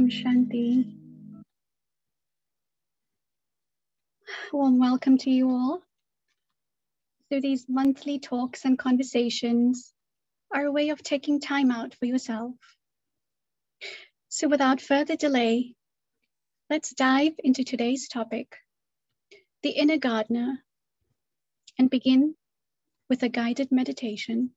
Om Shanti. Warm welcome to you all. So these monthly talks and conversations are a way of taking time out for yourself. So without further delay, let's dive into today's topic, the Inner Gardner, and begin with a guided meditation.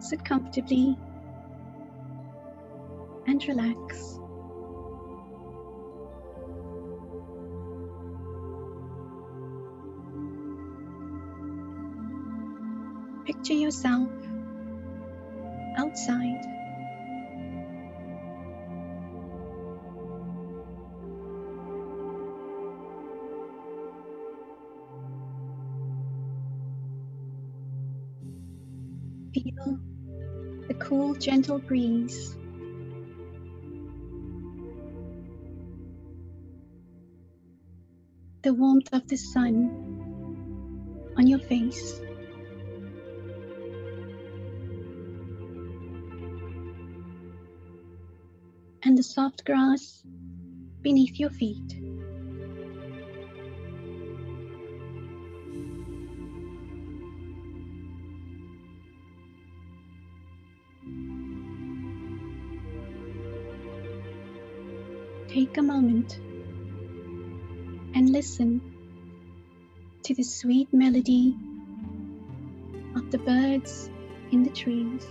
Sit comfortably and relax. Picture yourself outside. Feel the cool, gentle breeze. The warmth of the sun on your face. And the soft grass beneath your feet. Take a moment and listen to the sweet melody of the birds in the trees.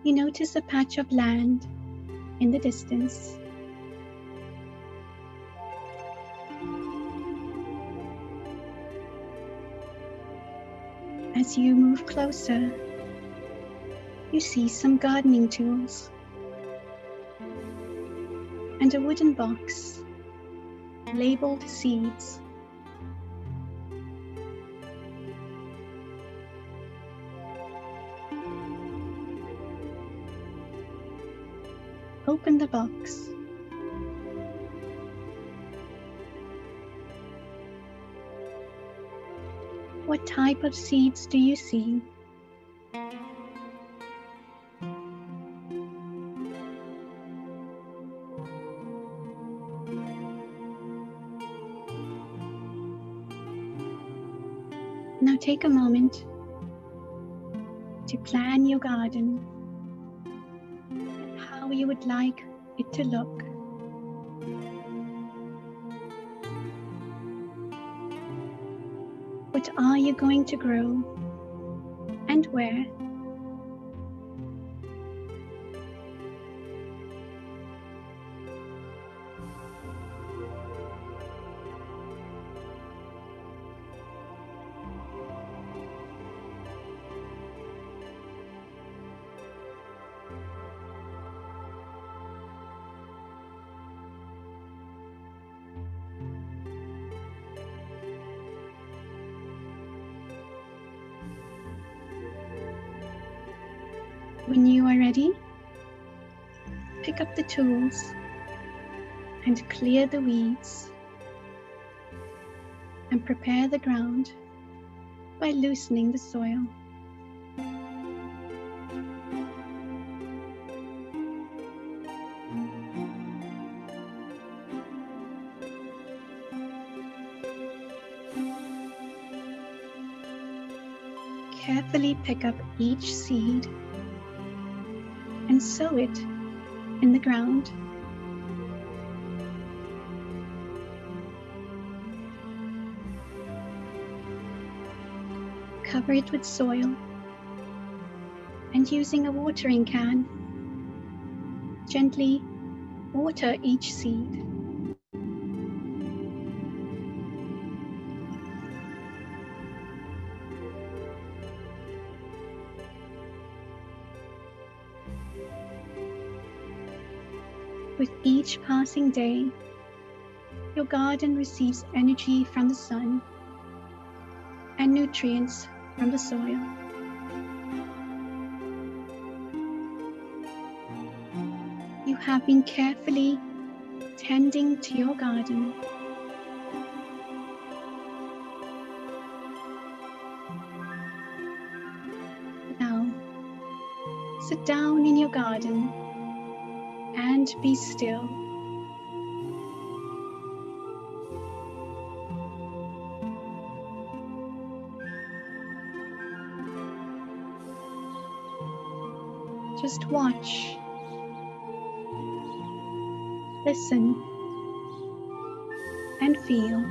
You notice a patch of land in the distance. As you move closer, you see some gardening tools and a wooden box labeled seeds. Open the box. What type of seeds do you see? Now take a moment to plan your garden and how you would like it to look. What are you going to grow and where? When you are ready, pick up the tools and clear the weeds and prepare the ground by loosening the soil. Carefully pick up each seed and sow it in the ground. Cover it with soil, and using a watering can, gently water each seed. With each passing day, your garden receives energy from the sun and nutrients from the soil. You have been carefully tending to your garden. Now, sit down in your garden and be still. Just watch, listen, and feel.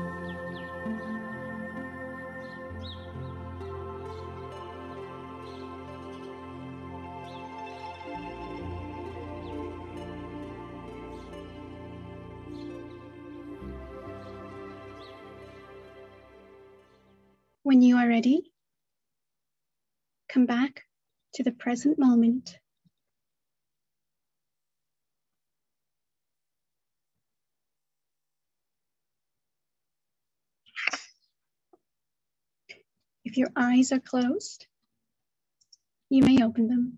When you are ready, come back to the present moment. If your eyes are closed, you may open them.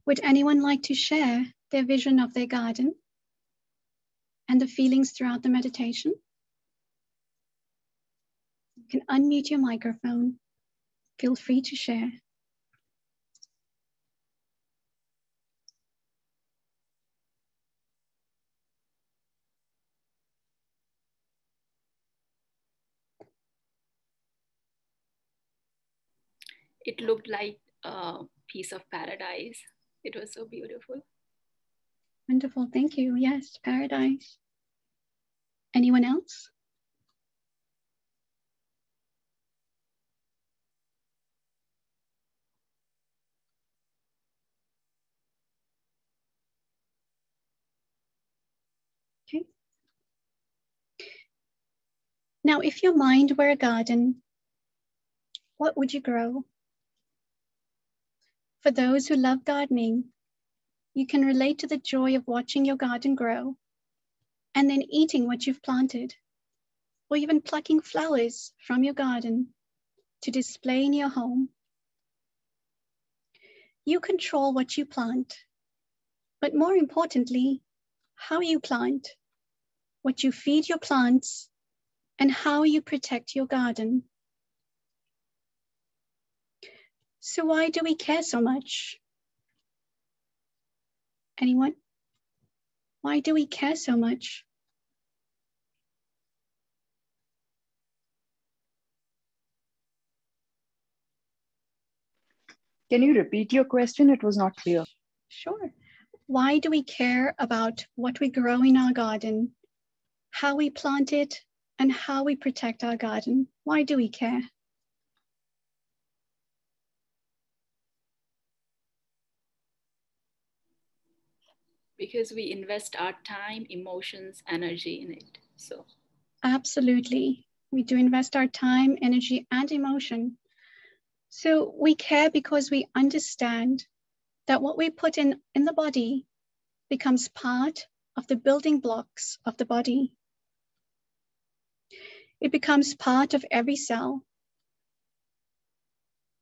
Would anyone like to share their vision of their garden and the feelings throughout the meditation? You can unmute your microphone. Feel free to share. It looked like a piece of paradise. It was so beautiful. Wonderful, thank you. Yes, paradise. Anyone else? Okay. Now, if your mind were a garden, what would you grow? For those who love gardening, you can relate to the joy of watching your garden grow and then eating what you've planted, or even plucking flowers from your garden to display in your home. You control what you plant, but more importantly, how you plant, what you feed your plants, and how you protect your garden. So why do we care so much? Anyone? Why do we care so much? Can you repeat your question? It was not clear. Sure. Why do we care about what we grow in our garden, how we plant it, and how we protect our garden? Why do we care? Because we invest our time, emotions, energy in it. So Absolutely. We do invest our time, energy, and emotion. So we care because we understand that what we put in the body becomes part of the building blocks of the body. It becomes part of every cell.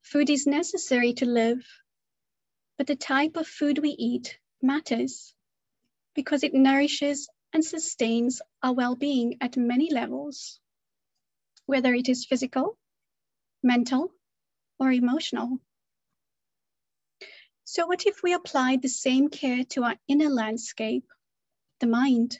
Food is necessary to live, but the type of food we eat matters because it nourishes and sustains our well-being at many levels, whether it is physical, mental, or emotional. So what if we applied the same care to our inner landscape, the mind?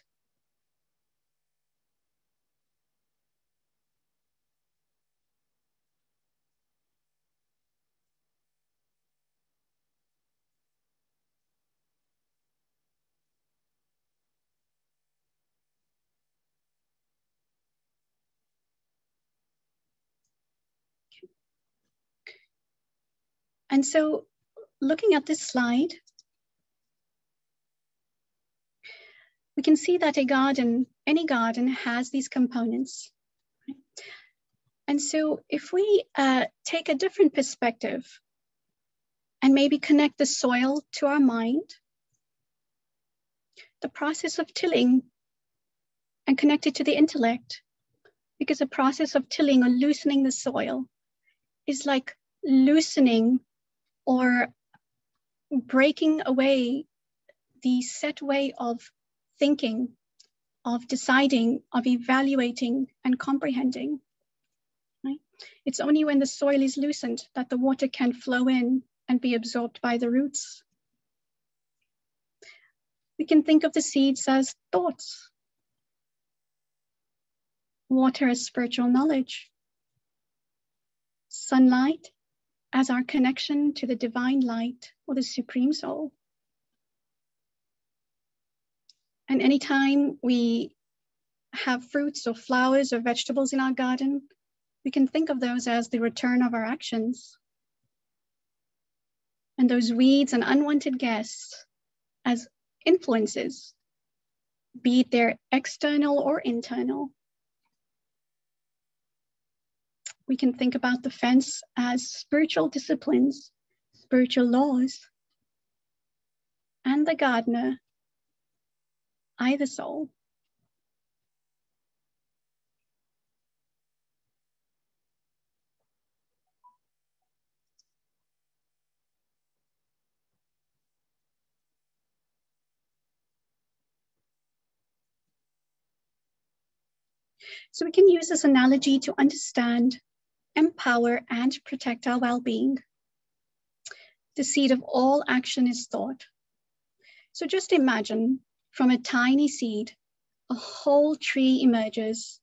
And so looking at this slide, we can see that a garden, any garden, has these components. And so if we take a different perspective and maybe connect the soil to our mind, the process of tilling, and connect it to the intellect, because the process of tilling or loosening the soil is like loosening or breaking away the set way of thinking, of deciding, of evaluating and comprehending. Right? It's only when the soil is loosened that the water can flow in and be absorbed by the roots. We can think of the seeds as thoughts, water as spiritual knowledge, sunlight as our connection to the divine light or the supreme soul. And anytime we have fruits or flowers or vegetables in our garden, we can think of those as the return of our actions. And those weeds and unwanted guests as influences, be it they're external or internal. We can think about the fence as spiritual disciplines, spiritual laws, and the gardener, I the soul. So we can use this analogy to understand, empower, and protect our well-being. The seed of all action is thought. So just imagine from a tiny seed, a whole tree emerges.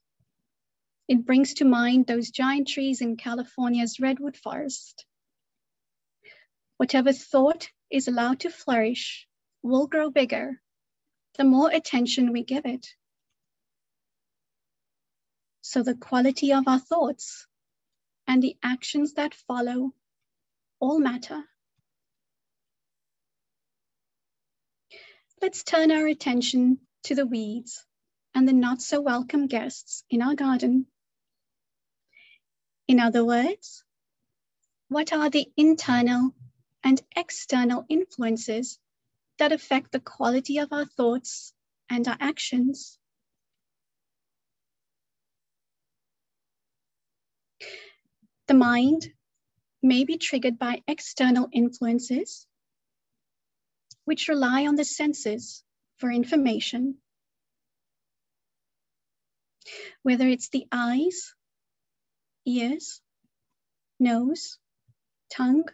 It brings to mind those giant trees in California's redwood forest. Whatever thought is allowed to flourish will grow bigger the more attention we give it. So the quality of our thoughts and the actions that follow all matter. Let's turn our attention to the weeds and the not so welcome guests in our garden. In other words, what are the internal and external influences that affect the quality of our thoughts and our actions? The mind may be triggered by external influences, which rely on the senses for information, whether it's the eyes, ears, nose, tongue,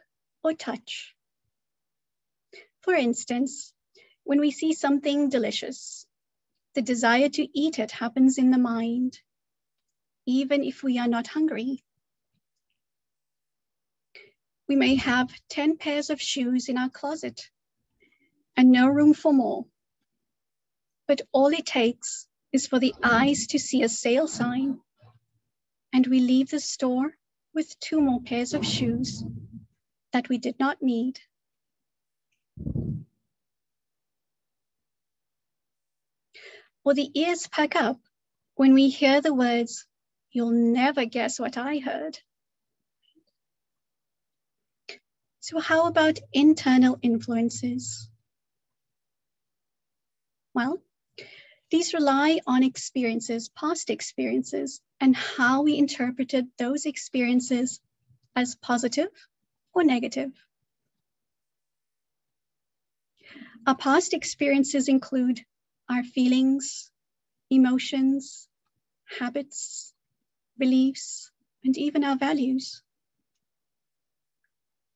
or touch. For instance, when we see something delicious, the desire to eat it happens in the mind, even if we are not hungry. We may have 10 pairs of shoes in our closet and no room for more, but all it takes is for the eyes to see a sale sign, and we leave the store with 2 more pairs of shoes that we did not need. Or the ears perk up when we hear the words, "You'll never guess what I heard." So how about internal influences? Well, these rely on experiences, past experiences, and how we interpreted those experiences as positive or negative. Our past experiences include our feelings, emotions, habits, beliefs, and even our values.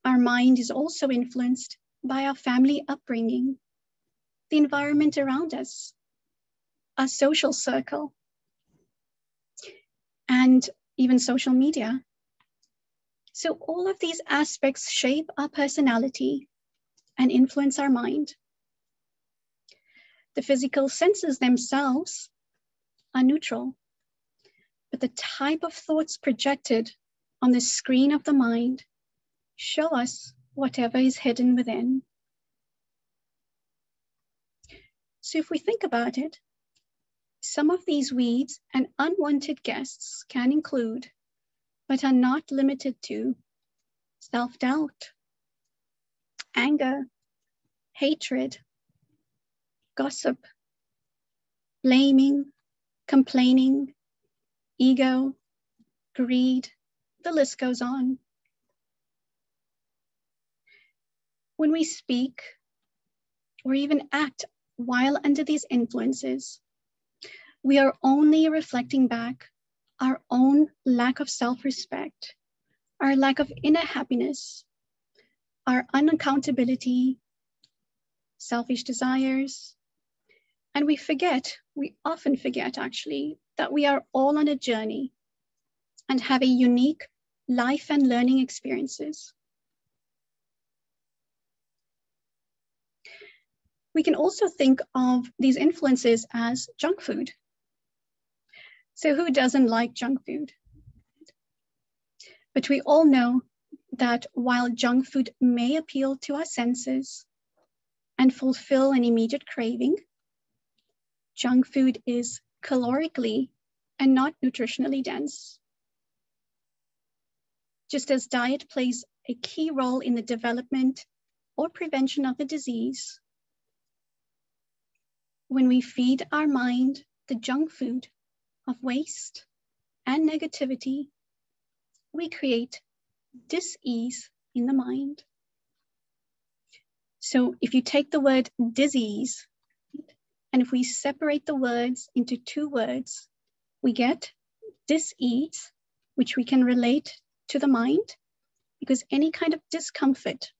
Our mind is also influenced by our family upbringing, the environment around us, our social circle, and even social media. So all of these aspects shape our personality and influence our mind. The physical senses themselves are neutral, but the type of thoughts projected on the screen of the mind show us whatever is hidden within. So if we think about it, some of these weeds and unwanted guests can include, but are not limited to, self-doubt, anger, hatred, gossip, blaming, complaining, ego, greed, the list goes on. When we speak or even act while under these influences, we are only reflecting back our own lack of self-respect, our lack of inner happiness, our unaccountability, selfish desires, and we often forget actually, that we are all on a journey and have a unique life and learning experiences. We can also think of these influences as junk food. So who doesn't like junk food? But we all know that while junk food may appeal to our senses and fulfill an immediate craving, junk food is calorically and not nutritionally dense. Just as diet plays a key role in the development or prevention of the disease, when we feed our mind the junk food of waste and negativity, we create dis-ease in the mind. So if you take the word disease, and if we separate the words into two words, we get dis-ease, which we can relate to the mind, because any kind of discomfort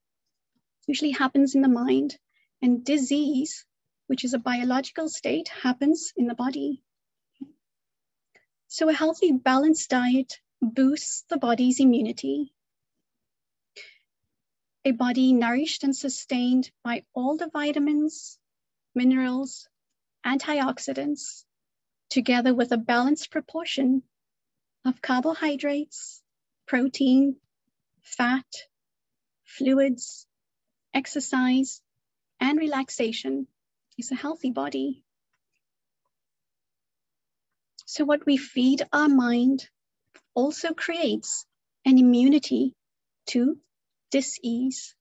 usually happens in the mind, and disease, which is a biological state, happens in the body. So a healthy, balanced diet boosts the body's immunity. A body nourished and sustained by all the vitamins, minerals, antioxidants, together with a balanced proportion of carbohydrates, protein, fat, fluids, exercise, and relaxation, is a healthy body. So what we feed our mind also creates an immunity to dis-ease.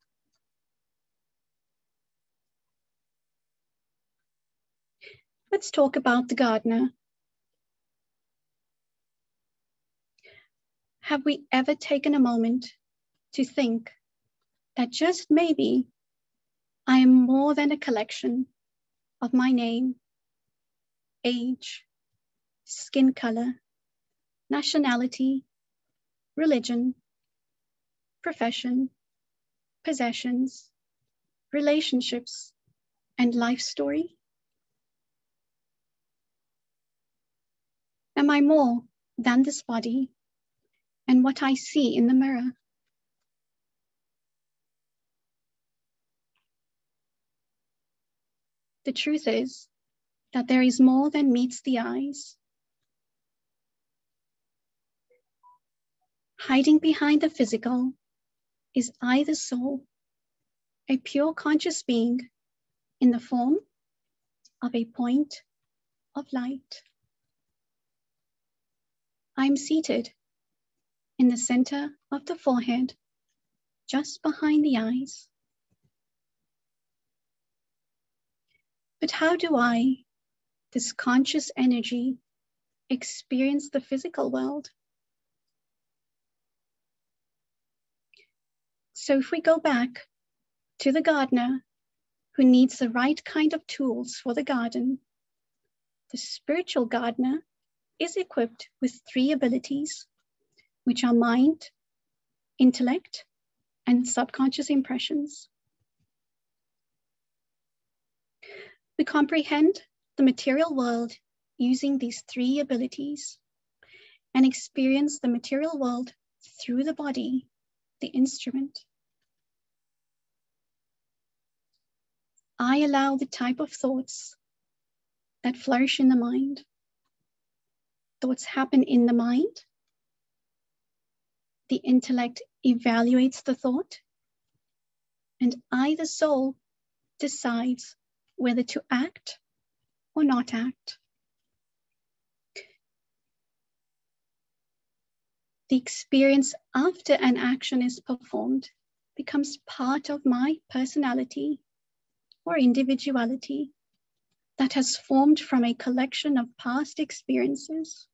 Let's talk about the gardener. Have we ever taken a moment to think that just maybe I am more than a collection of my name, age, skin color, nationality, religion, profession, possessions, relationships, and life story? Am I more than this body and what I see in the mirror? The truth is that there is more than meets the eyes. Hiding behind the physical is I, the soul, a pure conscious being in the form of a point of light. I'm seated in the center of the forehead, just behind the eyes. But how do I, this conscious energy, experience the physical world? So if we go back to the gardener who needs the right kind of tools for the garden, the spiritual gardener is equipped with 3 abilities, which are mind, intellect, and subconscious impressions. We comprehend the material world using these 3 abilities and experience the material world through the body, the instrument. I allow the type of thoughts that flourish in the mind. Thoughts happen in the mind. The intellect evaluates the thought and I, the soul, decides whether to act or not act. The experience after an action is performed becomes part of my personality or individuality that has formed from a collection of past experiences.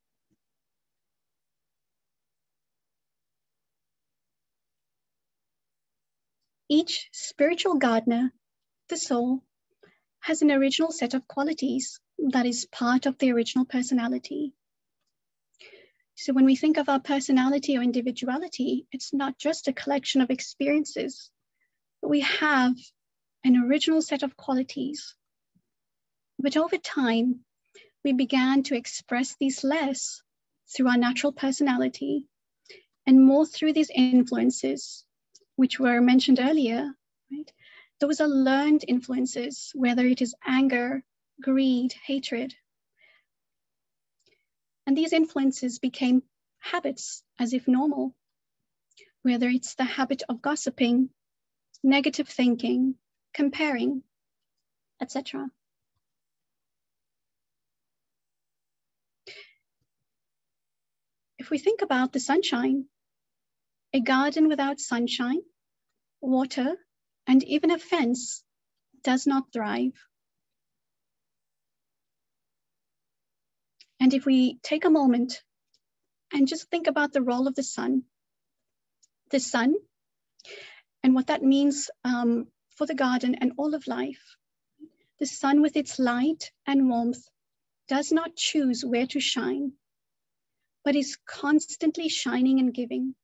Each spiritual gardener, the soul, has an original set of qualities that is part of the original personality. So when we think of our personality or individuality, it's not just a collection of experiences, but we have an original set of qualities. But over time, we began to express these less through our natural personality and more through these influences, which were mentioned earlier, right? Those are learned influences, whether it is anger, greed, hatred. And these influences became habits as if normal, whether it's the habit of gossiping, negative thinking, comparing, etc. If we think about the sunshine, a garden without sunshine, water, and even a fence does not thrive. And if we take a moment and just think about the role of the sun and what that means for the garden and all of life, the sun with its light and warmth does not choose where to shine, but is constantly shining and giving.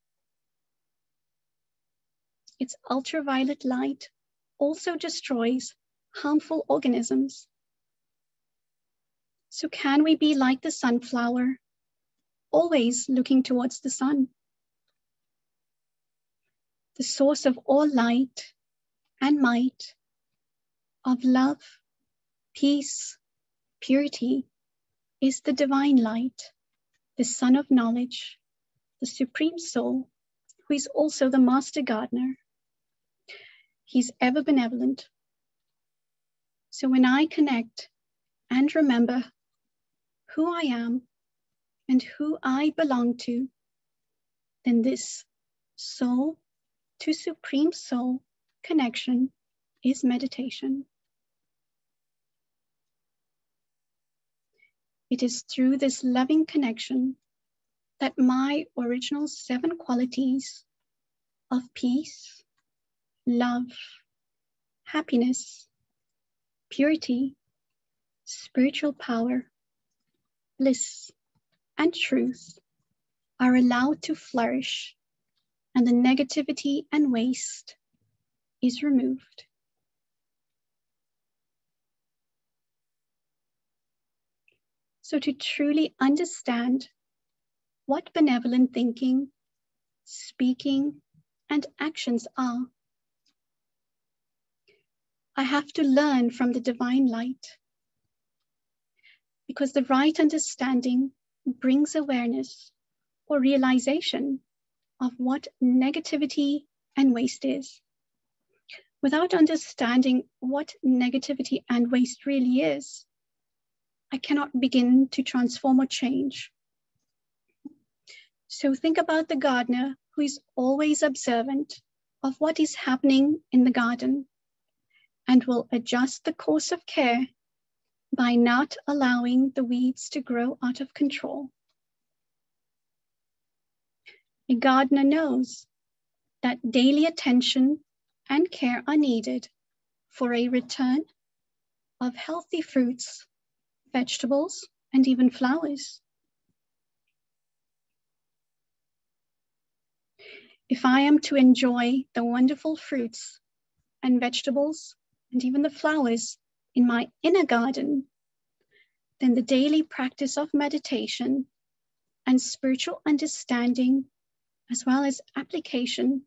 Its ultraviolet light also destroys harmful organisms. So can we be like the sunflower, always looking towards the sun? The source of all light and might, of love, peace, purity, is the divine light, the sun of knowledge, the supreme soul, who is also the master gardener. He's ever benevolent. So when I connect and remember who I am and who I belong to, then this soul to supreme soul connection is meditation. It is through this loving connection that my original 7 qualities of peace, love, happiness, purity, spiritual power, bliss, and truth are allowed to flourish, and the negativity and waste is removed. So to truly understand what benevolent thinking, speaking, and actions are, I have to learn from the divine light, because the right understanding brings awareness or realization of what negativity and waste is. Without understanding what negativity and waste really is, I cannot begin to transform or change. So think about the gardener who is always observant of what is happening in the garden and will adjust the course of care by not allowing the weeds to grow out of control. A gardener knows that daily attention and care are needed for a return of healthy fruits, vegetables, and even flowers. If I am to enjoy the wonderful fruits and vegetables and even the flowers in my inner garden, then the daily practice of meditation and spiritual understanding, as well as application,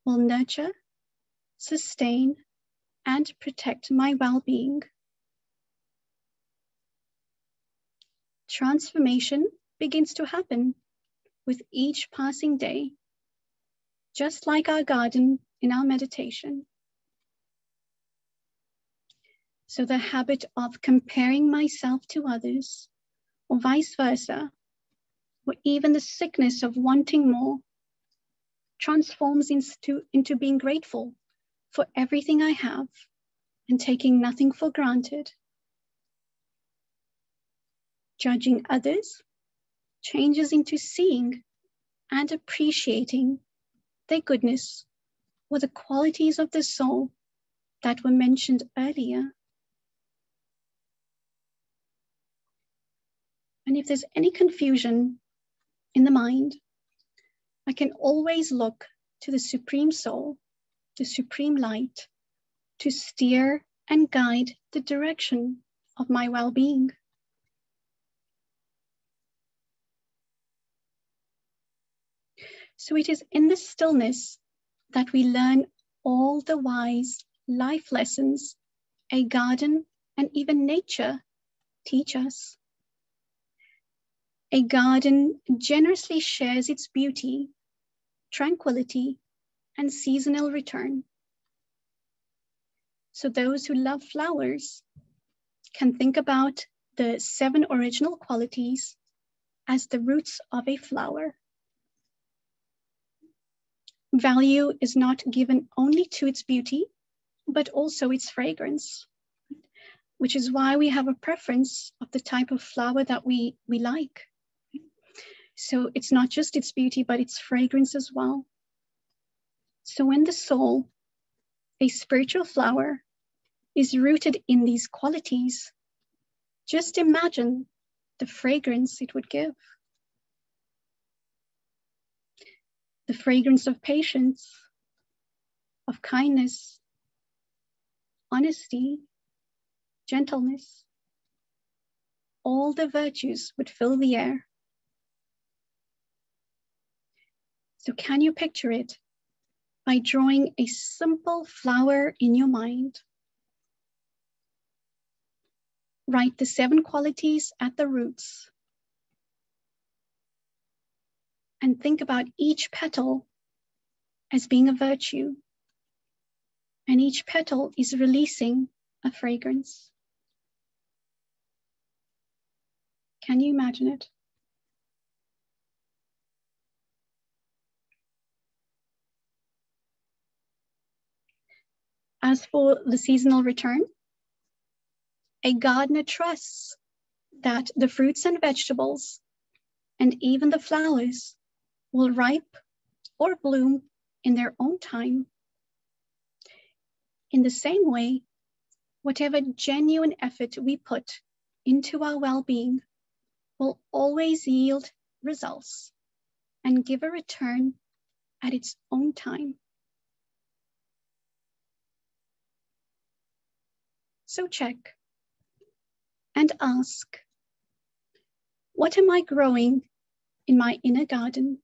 will nurture, sustain, and protect my well-being. Transformation begins to happen with each passing day, just like our garden in our meditation. So the habit of comparing myself to others, or vice versa, or even the sickness of wanting more, transforms into being grateful for everything I have and taking nothing for granted. Judging others changes into seeing and appreciating their goodness or the qualities of the soul that were mentioned earlier. And if there's any confusion in the mind, I can always look to the Supreme Soul, the Supreme Light, to steer and guide the direction of my well-being. So it is in the stillness that we learn all the wise life lessons a garden and even nature teach us. A garden generously shares its beauty, tranquility, and seasonal return. So those who love flowers can think about the 7 original qualities as the roots of a flower. Value is not given only to its beauty, but also its fragrance, which is why we have a preference of the type of flower that we like. So it's not just its beauty, but its fragrance as well. So when the soul, a spiritual flower, is rooted in these qualities, just imagine the fragrance it would give. The fragrance of patience, of kindness, honesty, gentleness. All the virtues would fill the air. So can you picture it by drawing a simple flower in your mind? Write the 7 qualities at the roots. And think about each petal as being a virtue. And each petal is releasing a fragrance. Can you imagine it? As for the seasonal return, a gardener trusts that the fruits and vegetables and even the flowers will ripe or bloom in their own time. In the same way, whatever genuine effort we put into our well-being will always yield results and give a return at its own time. So check and ask, what am I growing in my inner garden?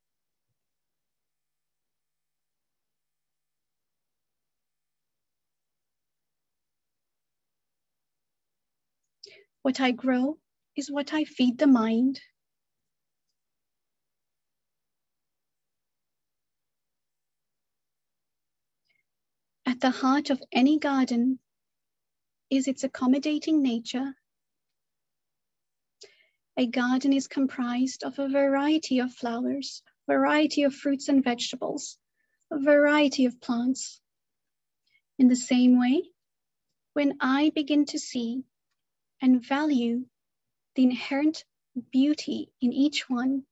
What I grow is what I feed the mind. At the heart of any garden is its accommodating nature. A garden is comprised of a variety of flowers, a variety of fruits and vegetables, a variety of plants. In the same way, when I begin to see and value the inherent beauty in each one,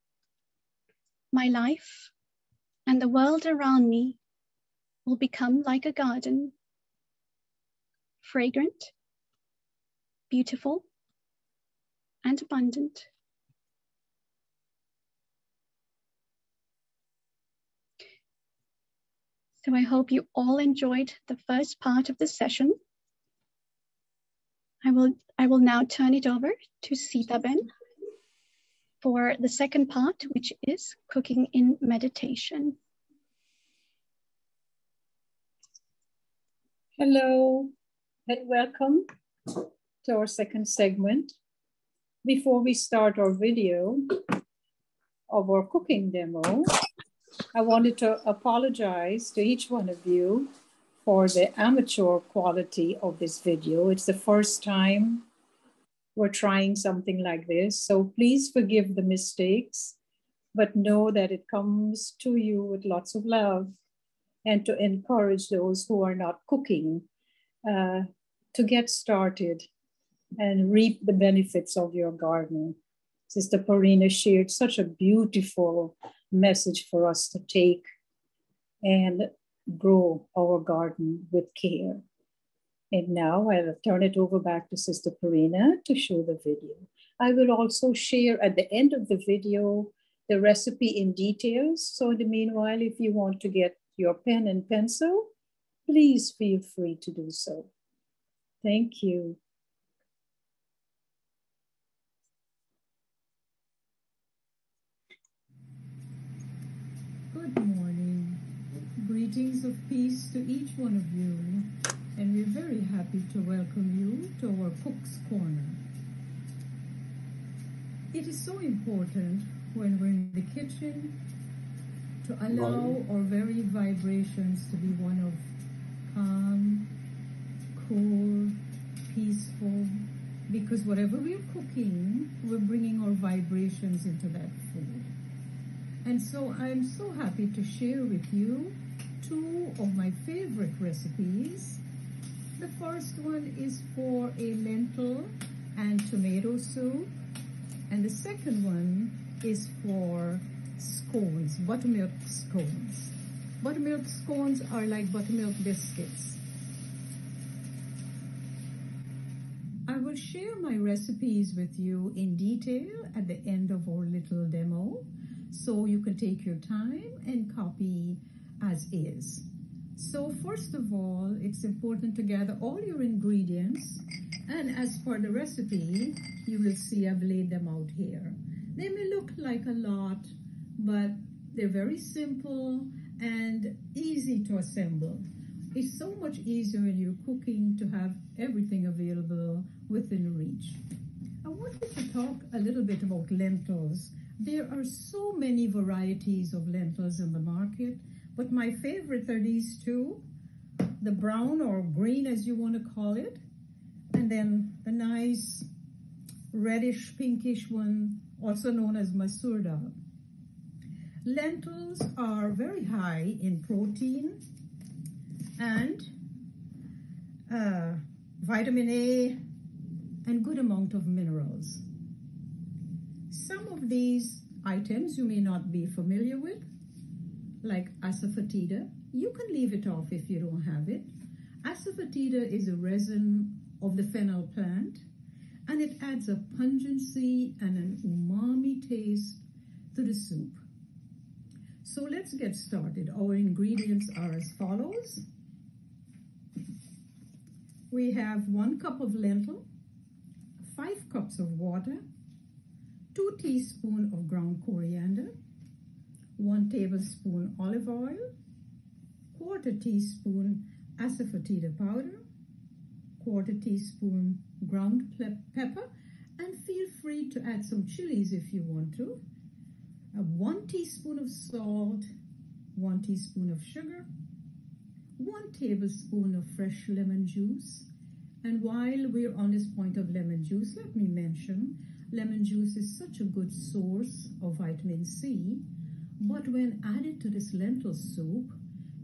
my life and the world around me will become like a garden, fragrant, beautiful, and abundant. So I hope you all enjoyed the first part of the session. I will now turn it over to Sitaben for the second part, which is cooking in meditation. Hello and welcome to our second segment. Before we start our video of our cooking demo, I wanted to apologize to each one of you for the amateur quality of this video. It's the first time we're trying something like this. So please forgive the mistakes, but know that it comes to you with lots of love and to encourage those who are not cooking to get started and reap the benefits of your garden. Sister Parina shared such a beautiful message for us to take and grow our garden with care. And now I'll turn it over back to Sister Parina to show the video. I will also share at the end of the video the recipe in details. So in the meanwhile, if you want to get your pen and pencil, please feel free to do so. Thank you. Good morning. Greetings of peace to each one of you. And we're very happy to welcome you to our Cook's Corner. It is so important when we're in the kitchen to allow our very vibrations to be one of calm, cool, peaceful, because whatever we're cooking, we're bringing our vibrations into that food. And so I'm so happy to share with you two of my favorite recipes. The first one is for a lentil and tomato soup, and the second one is for scones, buttermilk scones. Buttermilk scones are like buttermilk biscuits. I will share my recipes with you in detail at the end of our little demo, so you can take your time and copy as is. So first of all, it's important to gather all your ingredients, and as for the recipe, you will see I've laid them out here. They may look like a lot, but they're very simple and easy to assemble. It's so much easier when you're cooking to have everything available within reach. I wanted to talk a little bit about lentils. There are so many varieties of lentils in the market, but my favorites are these two, the brown or green as you want to call it, and then the nice reddish pinkish one, also known as masoor dal. Lentils are very high in protein and vitamin A and good amount of minerals. Some of these items you may not be familiar with, like asafoetida. You can leave it off if you don't have it. Asafoetida is a resin of the fennel plant, and it adds a pungency and an umami taste to the soup. So let's get started. Our ingredients are as follows. We have 1 cup of lentil, 5 cups of water, 2 teaspoons of ground coriander, 1 tablespoon olive oil, 1/4 teaspoon asafoetida powder, 1/4 teaspoon ground pepper, and feel free to add some chilies if you want to. 1 teaspoon of salt, 1 teaspoon of sugar, 1 tablespoon of fresh lemon juice. And while we're on this point of lemon juice, let me mention, lemon juice is such a good source of vitamin C, but when added to this lentil soup,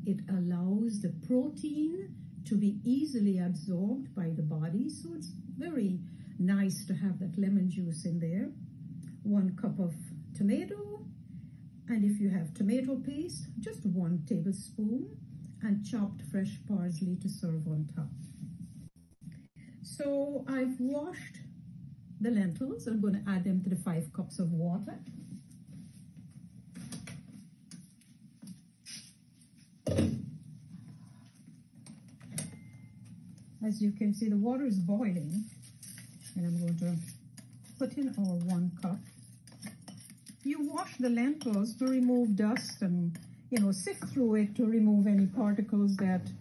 it allows the protein to be easily absorbed by the body. So it's very nice to have that lemon juice in there. 1 cup of tomato, and if you have tomato paste, just 1 tablespoon, and chopped fresh parsley to serve on top. So I've washed the lentils. I'm going to add them to the 5 cups of water. As you can see, the water is boiling, and I'm going to put in our 1 cup. You wash the lentils to remove dust and, sift through it to remove any particles that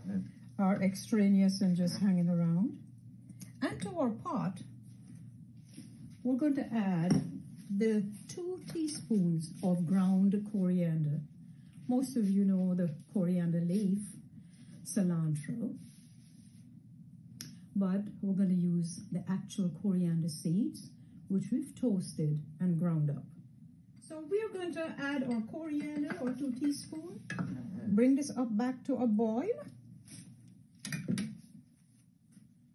are extraneous and just hanging around. And to our pot, we're going to add the 2 teaspoons of ground coriander. Most of you know the coriander leaf. cilantro. But we're going to use the actual coriander seeds, which we've toasted and ground up. So we're going to add our coriander, or 2 teaspoons. Bring this up back to a boil,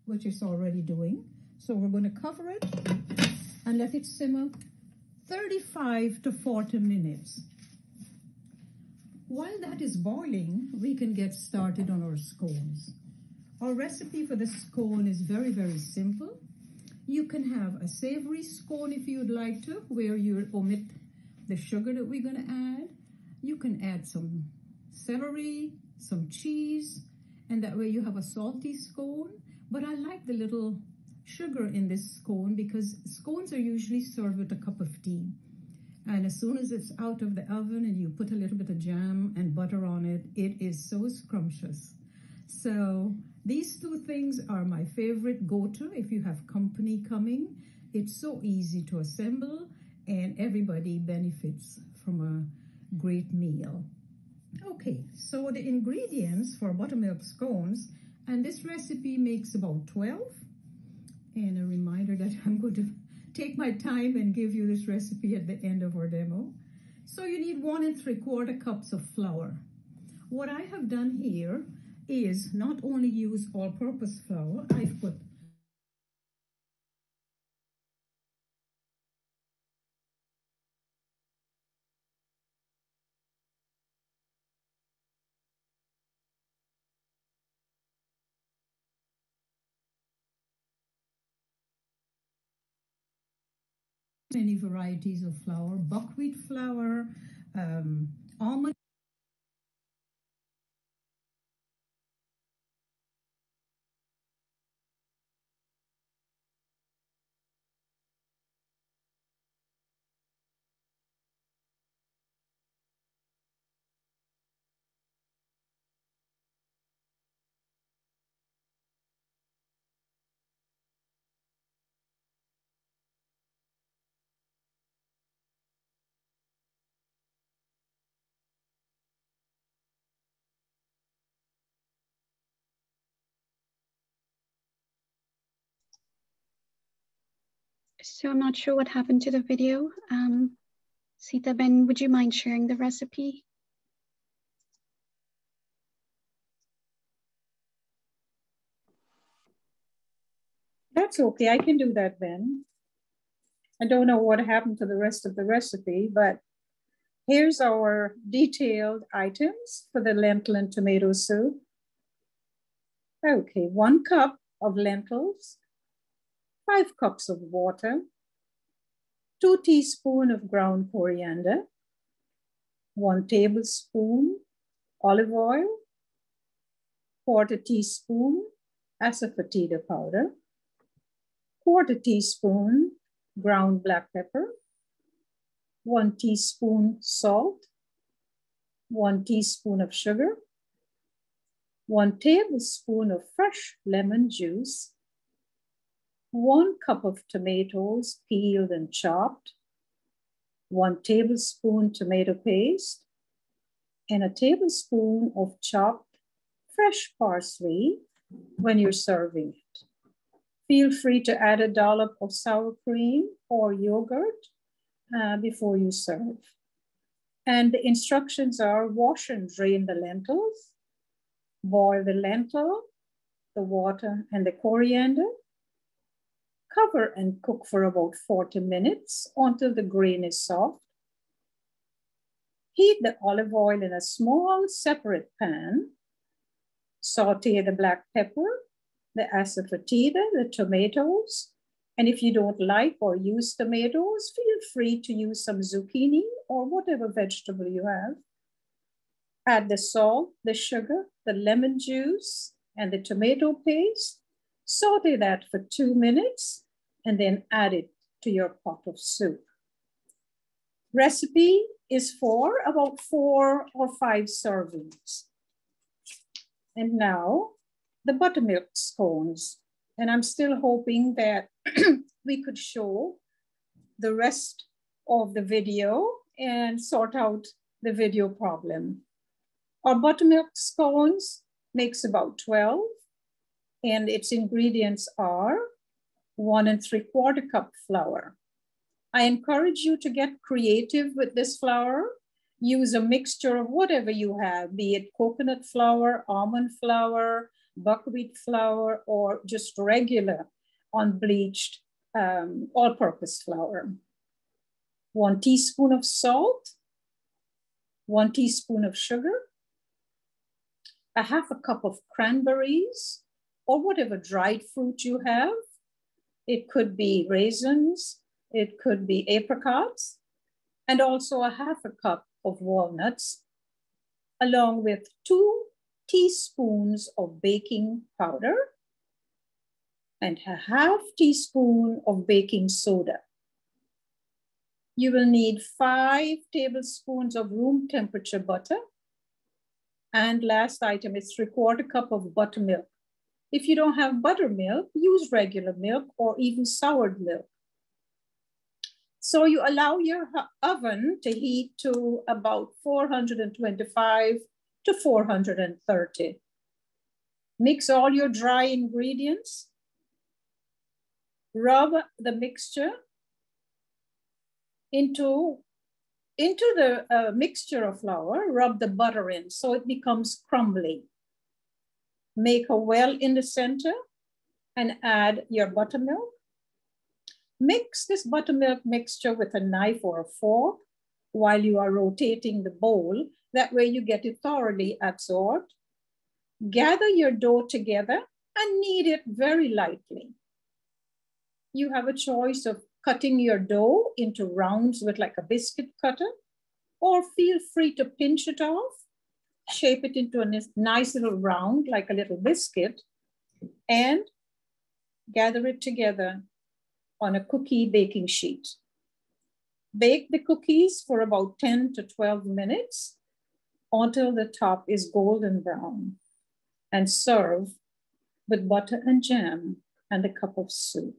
which it's already doing. So we're going to cover it and let it simmer 35 to 40 minutes. While that is boiling, we can get started on our scones. Our recipe for the scone is very, very simple. You can have a savory scone if you'd like to, where you omit the sugar that we're going to add. You can add some celery, some cheese, and that way you have a salty scone. But I like the little sugar in this scone because scones are usually served with a cup of tea. And as soon as it's out of the oven and you put a little bit of jam and butter on it, it is so scrumptious. So these 2 things are my favorite go-to if you have company coming. It's so easy to assemble and everybody benefits from a great meal. Okay, so the ingredients for buttermilk scones, and this recipe makes about 12. And a reminder that I'm going to take my time and give you this recipe at the end of our demo. So you need 1 3/4 cups of flour. What I have done here is not only use all-purpose flour, I've put many varieties of flour, buckwheat flour, almond. So I'm not sure what happened to the video. Sita Ben, would you mind sharing the recipe? That's okay, I can do that, Ben. I don't know what happened to the rest of the recipe, but here's our detailed items for the lentil and tomato soup. Okay, 1 cup of lentils, 5 cups of water, 2 teaspoons of ground coriander, 1 tablespoon olive oil, 1/4 teaspoon asafoetida powder, 1/4 teaspoon ground black pepper, 1 teaspoon salt, 1 teaspoon of sugar, 1 tablespoon of fresh lemon juice, 1 cup of tomatoes peeled and chopped, 1 tablespoon tomato paste, and a tablespoon of chopped fresh parsley when you're serving it. Feel free to add a dollop of sour cream or yogurt before you serve. And the instructions are: wash and drain the lentils, boil the lentil, the water, and the coriander, cover and cook for about 40 minutes until the grain is soft. Heat the olive oil in a small separate pan. Saute the black pepper, the asafoetida, the tomatoes, and if you don't like or use tomatoes, feel free to use some zucchini or whatever vegetable you have. Add the salt, the sugar, the lemon juice, and the tomato paste. Saute that for 2 minutes and then add it to your pot of soup. Recipe is for about 4 or 5 servings. And now the buttermilk scones. And I'm still hoping that we could show the rest of the video and sort out the video problem. Our buttermilk scones makes about 12. And its ingredients are 1 3/4 cup flour. I encourage you to get creative with this flour. Use a mixture of whatever you have, be it coconut flour, almond flour, buckwheat flour, or just regular unbleached all-purpose flour. 1 teaspoon of salt, 1 teaspoon of sugar, 1/2 cup of cranberries, or whatever dried fruit you have. It could be raisins, it could be apricots, and also 1/2 cup of walnuts, along with 2 teaspoons of baking powder and 1/2 teaspoon of baking soda. You will need 5 tablespoons of room temperature butter. And last item is 3/4 cup of buttermilk. If you don't have buttermilk, use regular milk or even soured milk. So you allow your oven to heat to about 425 to 430. Mix all your dry ingredients. Rub the mixture into the mixture of flour. Rub the butter in so it becomes crumbly. Make a well in the center and add your buttermilk. Mix this buttermilk mixture with a knife or a fork while you are rotating the bowl. That way you get it thoroughly absorbed. Gather your dough together and knead it very lightly. You have a choice of cutting your dough into rounds with like a biscuit cutter, or feel free to pinch it off, shape it into a nice little round like a little biscuit, and gather it together on a cookie baking sheet. Bake the cookies for about 10 to 12 minutes until the top is golden brown, and serve with butter and jam and a cup of soup.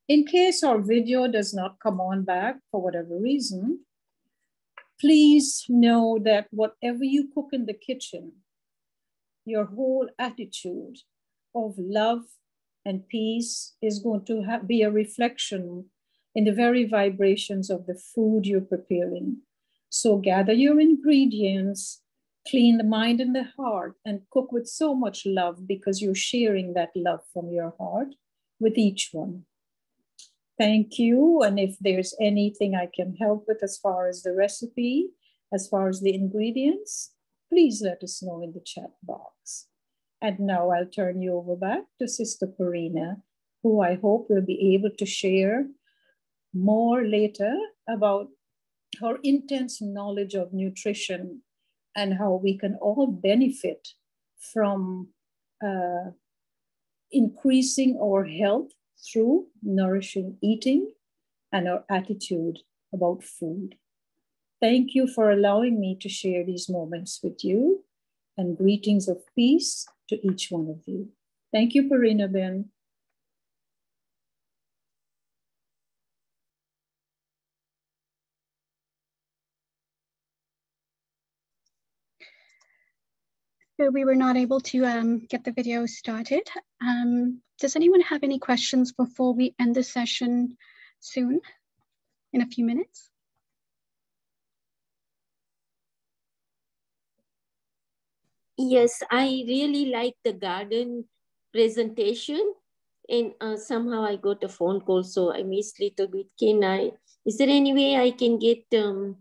In case our video does not come on back for whatever reason, please know that whatever you cook in the kitchen, your whole attitude of love and peace is going to be a reflection in the very vibrations of the food you're preparing. So gather your ingredients, clean the mind and the heart, and cook with so much love, because you're sharing that love from your heart with each one. Thank you. And if there's anything I can help with as far as the recipe, as far as the ingredients, please let us know in the chat box. And now I'll turn you over back to Sister Perina, who I hope will be able to share more later about her intense knowledge of nutrition and how we can all benefit from increasing our health through nourishing eating and our attitude about food. Thank you for allowing me to share these moments with you, and greetings of peace to each one of you. Thank you, Perina Ben. So we were not able to get the video started. Does anyone have any questions before we end the session soon, in a few minutes? Yes, I really like the garden presentation, and somehow I got a phone call, so I missed a little bit. Is there any way I can get the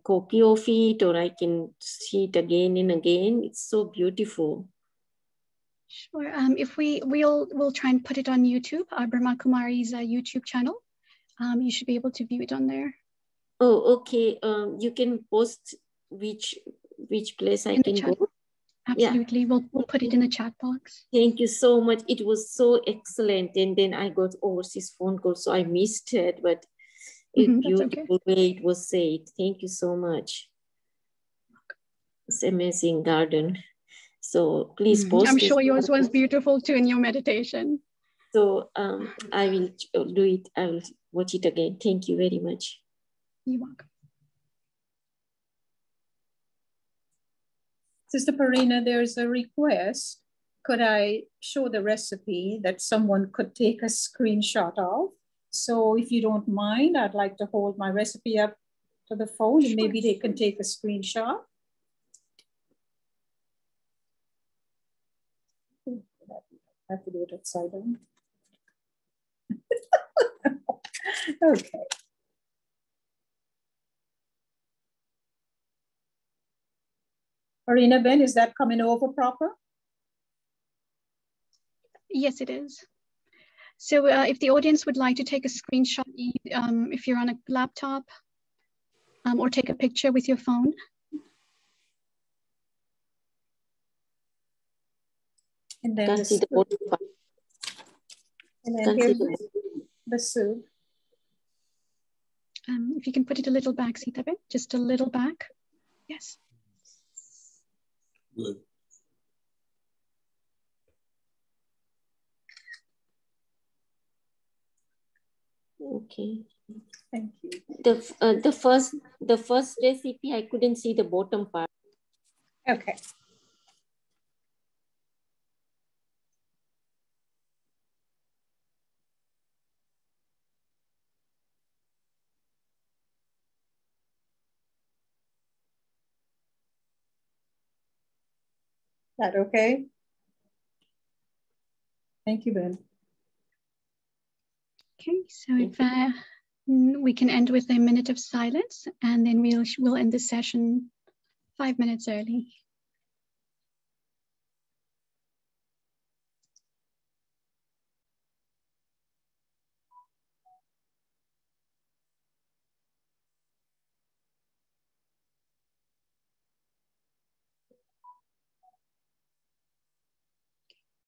copy of it, or I can see it again and again? It's so beautiful. Sure. If we'll try and put it on YouTube, Brahma Kumari's YouTube channel. You should be able to view it on there. Oh, okay. You can post which place I can go. Absolutely. Yeah. We'll put it in the chat box. Thank you so much. It was so excellent. And then I got overseas phone call, so I missed it, but it's beautiful way it was said. Thank you so much. It's amazing garden. So please post. I'm sure yours was beautiful too in your meditation. So I will do it. I will watch it again. Thank you very much. You're welcome. Sister Parina, there's a request. Could I show the recipe that someone could take a screenshot of? So if you don't mind, I'd like to hold my recipe up to the phone and maybe they can take a screenshot. I have to do it upside down. Okay. Arina Ben, is that coming over proper? Yes, it is. So if the audience would like to take a screenshot, if you're on a laptop, or take a picture with your phone. And then Can't see the bottom part. And then here's the soup. If you can put it a little back, Sitaben, just a little back. Yes. Good. Okay. Thank you. The first recipe, I couldn't see the bottom part. Okay. That okay? Thank you, Ben. Okay, so if we can end with a minute of silence, and then we'll end the session 5 minutes early.